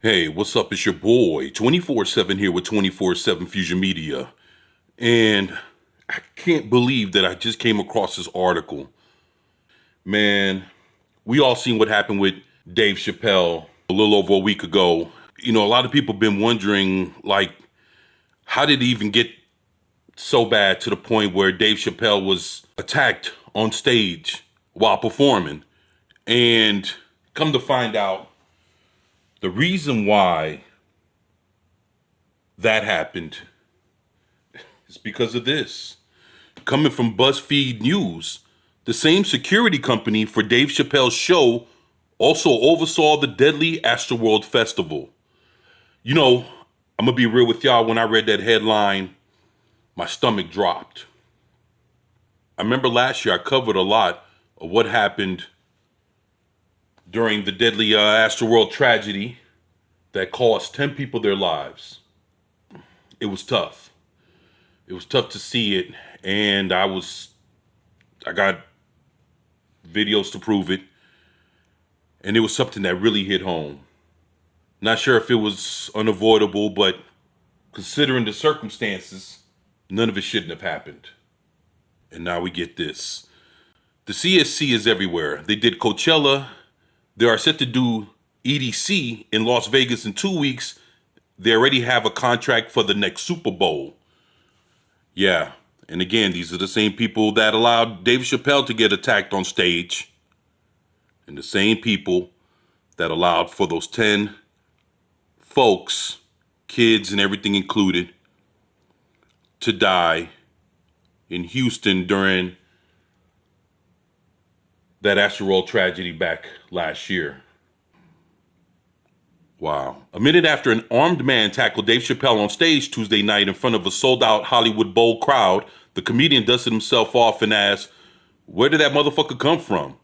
Hey, what's up? It's your boy, 24/7 here with 24/7 Fusion Media. And I can't believe that I just came across this article. Man, we all seen what happened with Dave Chappelle a little over a week ago. You know, a lot of people have been wondering, like, how did it even get so bad to the point where Dave Chappelle was attacked on stage while performing? And come to find out, the reason why that happened is because of this. Coming from BuzzFeed News, the same security company for Dave Chappelle's show also oversaw the deadly Astroworld festival. You know, I'm gonna be real with y'all, when I read that headline, my stomach dropped. I remember last year I covered a lot of what happened during the deadly Astroworld tragedy that cost 10 people their lives. It was tough. It was tough to see it, and I got videos to prove it, and it was something that really hit home. Not sure if it was unavoidable, but considering the circumstances, none of it shouldn't have happened. And now we get this. The CSC is everywhere. They did Coachella. They are set to do EDC in Las Vegas in 2 weeks. They already have a contract for the next Super Bowl. Yeah, and again, these are the same people that allowed Dave Chappelle to get attacked on stage, and the same people that allowed for those 10 folks, kids and everything included, to die in Houston during that Astroworld tragedy back last year. Wow. A minute after an armed man tackled Dave Chappelle on stage Tuesday night in front of a sold-out Hollywood Bowl crowd, the comedian dusted himself off and asked, "Where did that motherfucker come from?"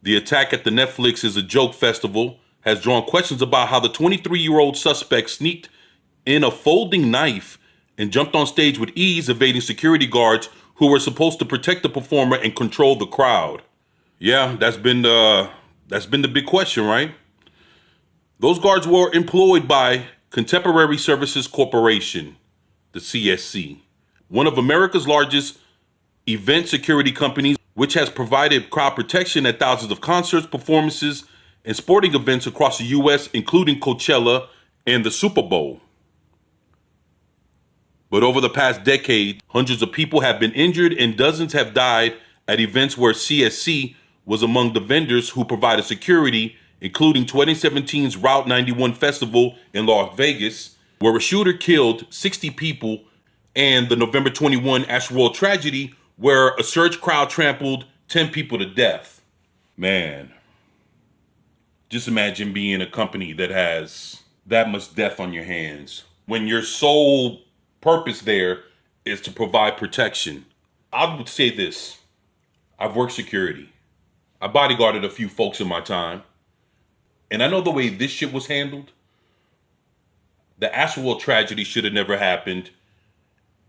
The attack at the Netflix Is a Joke festival has drawn questions about how the 23-year-old suspect sneaked in a folding knife and jumped on stage with ease, evading security guards who were supposed to protect the performer and control the crowd. Yeah, that's been the big question, right? Those guards were employed by Contemporary Services Corporation, the CSC, one of America's largest event security companies, which has provided crowd protection at thousands of concerts, performances, and sporting events across the U.S., including Coachella and the Super Bowl. But over the past decade, hundreds of people have been injured and dozens have died at events where CSC was among the vendors who provided security, including 2017's Route 91 Festival in Las Vegas, where a shooter killed 60 people, and the November 21 Astroworld tragedy, where a surge crowd trampled 10 people to death. Man, just imagine being a company that has that much death on your hands, when your sole purpose there is to provide protection. I would say this. I've worked security. I bodyguarded a few folks in my time. And I know the way this shit was handled. The Astroworld tragedy should have never happened.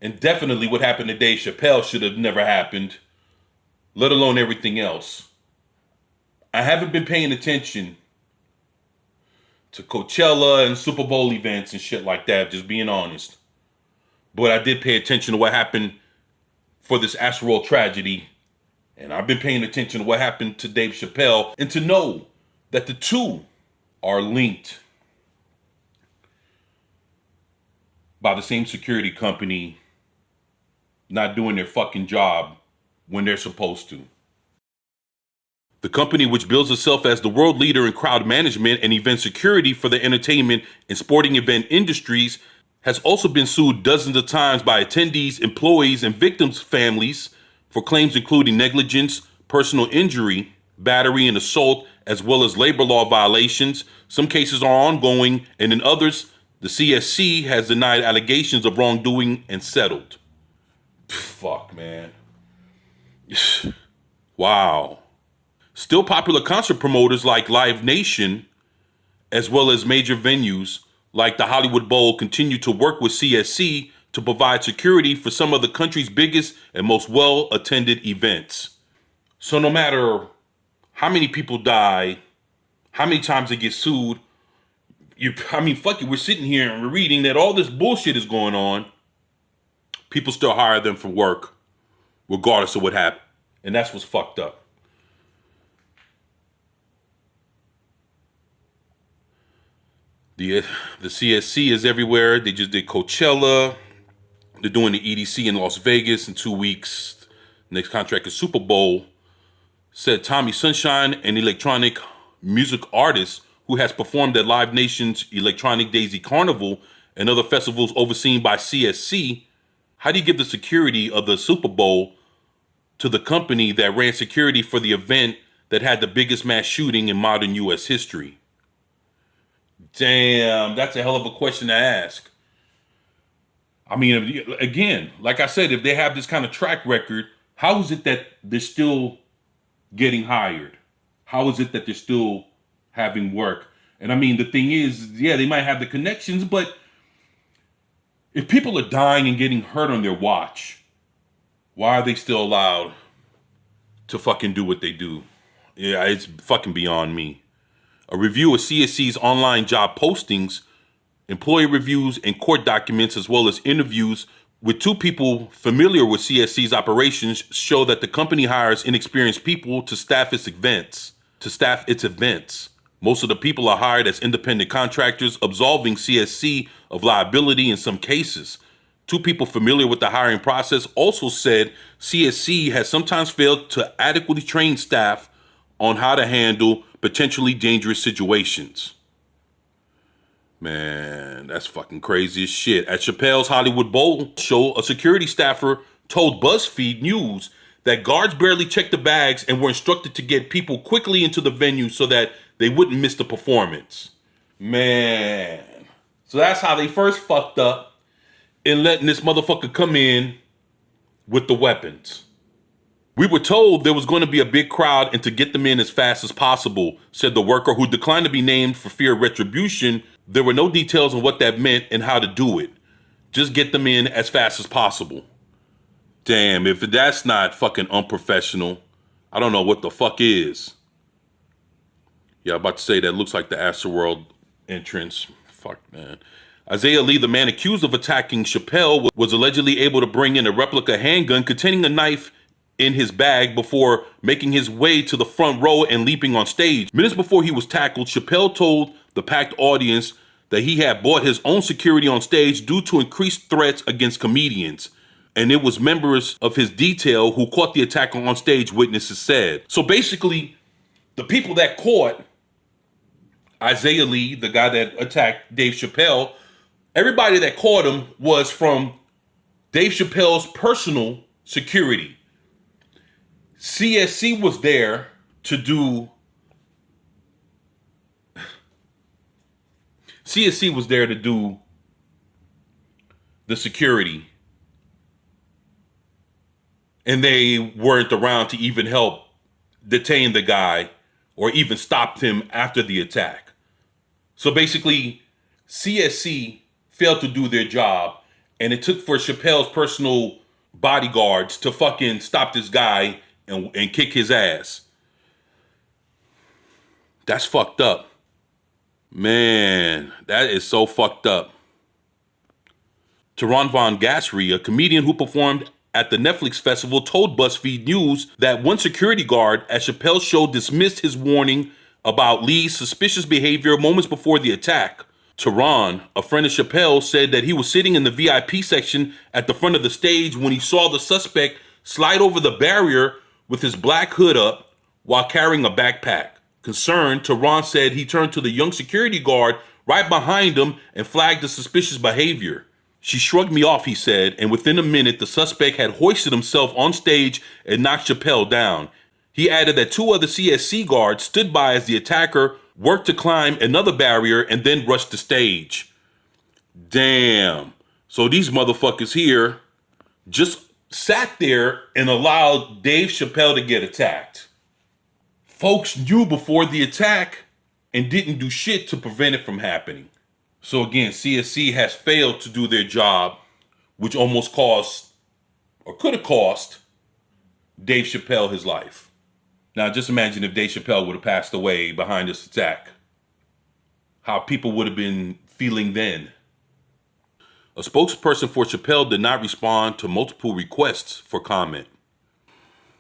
And definitely what happened to Dave Chappelle should have never happened, let alone everything else. I haven't been paying attention to Coachella and Super Bowl events and shit like that, just being honest. But I did pay attention to what happened for this Astroworld tragedy. And I've been paying attention to what happened to Dave Chappelle. And to know that the two are linked by the same security company not doing their fucking job when they're supposed to. The company, which bills itself as the world leader in crowd management and event security for the entertainment and sporting event industries, has also been sued dozens of times by attendees, employees, and victims' families for claims including negligence, personal injury, battery, and assault, as well as labor law violations. Some cases are ongoing, and in others, the CSC has denied allegations of wrongdoing and settled. Fuck, man. Wow. Still, popular concert promoters like Live Nation, as well as major venues like the Hollywood Bowl, continue to work with CSC to provide security for some of the country's biggest and most well-attended events. So no matter how many people die, how many times they get sued, I mean, fuck it, we're sitting here and we're reading that all this bullshit is going on. People still hire them for work, regardless of what happened. And that's what's fucked up. The CSC is everywhere. They just did Coachella. They're doing the EDC in Las Vegas in 2 weeks. Next contract is Super Bowl. Said Tommy Sunshine, an electronic music artist who has performed at Live Nation's Electronic Daisy Carnival and other festivals overseen by CSC. How do you give the security of the Super Bowl to the company that ran security for the event that had the biggest mass shooting in modern U.S. history? Damn, that's a hell of a question to ask. I mean, again, like I said, if they have this kind of track record, how is it that they're still getting hired? How is it that they're still having work? And I mean, the thing is, yeah, they might have the connections, but if people are dying and getting hurt on their watch, why are they still allowed to fucking do what they do? Yeah, it's fucking beyond me. A review of CSC's online job postings, employee reviews, and court documents, as well as interviews with two people familiar with CSC's operations, show that the company hires inexperienced people to staff its events. Most of the people are hired as independent contractors, absolving CSC of liability in some cases. Two people familiar with the hiring process also said CSC has sometimes failed to adequately train staff on how to handle potentially dangerous situations. Man, that's fucking crazy as shit. At Chappelle's Hollywood Bowl show, a security staffer told BuzzFeed News that guards barely checked the bags and were instructed to get people quickly into the venue so that they wouldn't miss the performance. Man. So that's how they first fucked up in letting this motherfucker come in with the weapons. We were told there was going to be a big crowd and to get them in as fast as possible, said the worker, who declined to be named for fear of retribution. There were no details on what that meant and how to do it. Just get them in as fast as possible. Damn, if that's not fucking unprofessional, I don't know what the fuck is. Yeah, I'm about to say that looks like the Astroworld entrance. Fuck, man. Isaiah Lee, the man accused of attacking Chappelle, was allegedly able to bring in a replica handgun containing a knife in his bag before making his way to the front row and leaping on stage. Minutes before he was tackled, Chappelle told the packed audience that he had bought his own security on stage due to increased threats against comedians. And it was members of his detail who caught the attacker on stage, witnesses said. So basically, the people that caught Isaiah Lee, the guy that attacked Dave Chappelle, everybody that caught him was from Dave Chappelle's personal security. CSC was there to do the security. And they weren't around to even help detain the guy or even stop him after the attack. So basically, CSC failed to do their job, and it took for Chappelle's personal bodyguards to fucking stop this guy and kick his ass. That's fucked up. Man, that is so fucked up. Teron Von Gassery, a comedian who performed at the Netflix festival, told BuzzFeed News that one security guard at Chappelle's show dismissed his warning about Lee's suspicious behavior moments before the attack. Teron, a friend of Chappelle, said that he was sitting in the VIP section at the front of the stage when he saw the suspect slide over the barrier with his black hood up while carrying a backpack. Concerned, Teron said he turned to the young security guard right behind him and flagged the suspicious behavior. She shrugged me off, he said, and within a minute, the suspect had hoisted himself on stage and knocked Chappelle down. He added that two other CSC guards stood by as the attacker worked to climb another barrier and then rushed the stage. Damn. So these motherfuckers here just sat there and allowed Dave Chappelle to get attacked. Folks knew before the attack and didn't do shit to prevent it from happening. So again, CSC has failed to do their job, which almost cost, or could have cost, Dave Chappelle his life. Now just imagine if Dave Chappelle would have passed away behind this attack. how people would have been feeling then. A spokesperson for Chappelle did not respond to multiple requests for comment.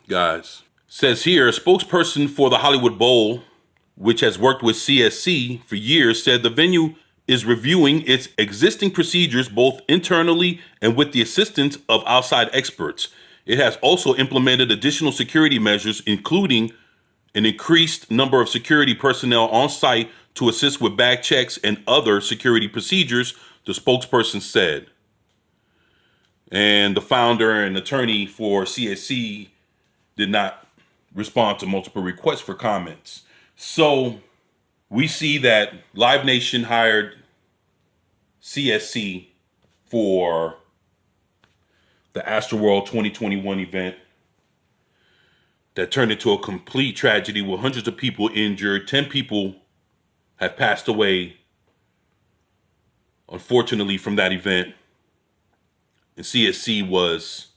Guys, says here, a spokesperson for the Hollywood Bowl, which has worked with CSC for years, said the venue is reviewing its existing procedures both internally and with the assistance of outside experts. It has also implemented additional security measures, including an increased number of security personnel on site to assist with bag checks and other security procedures, the spokesperson said. And the founder and attorney for CSC did not respond to multiple requests for comments. So we see that Live Nation hired CSC for the Astroworld 2021 event that turned into a complete tragedy with hundreds of people injured. 10 people have passed away, unfortunately, from that event. And CSC was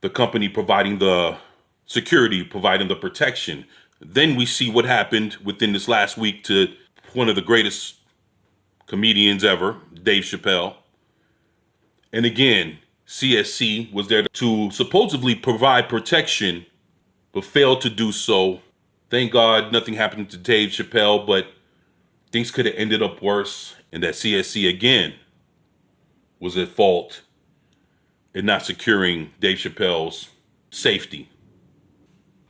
the company providing the security, providing the protection. Then we see what happened within this last week to one of the greatest comedians ever, Dave Chappelle. And again, CSC was there to supposedly provide protection, but failed to do so. Thank God nothing happened to Dave Chappelle, but things could have ended up worse, and that CSC again was at fault in not securing Dave Chappelle's safety.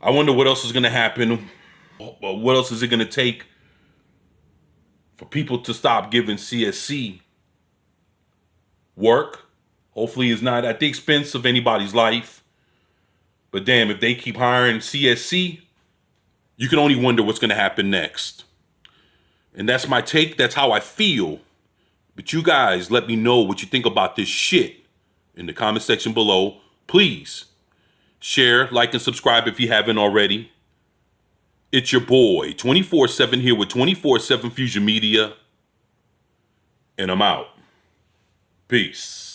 I wonder what else is going to happen. What else is it going to take for people to stop giving CSC work? Hopefully it's not at the expense of anybody's life. But damn, if they keep hiring CSC, you can only wonder what's going to happen next. And that's my take. That's how I feel. But you guys, let me know what you think about this shit in the comment section below. Please share, like, and subscribe if you haven't already. It's your boy, 24/7 here with 24/7 Fusion Media. And I'm out. Peace.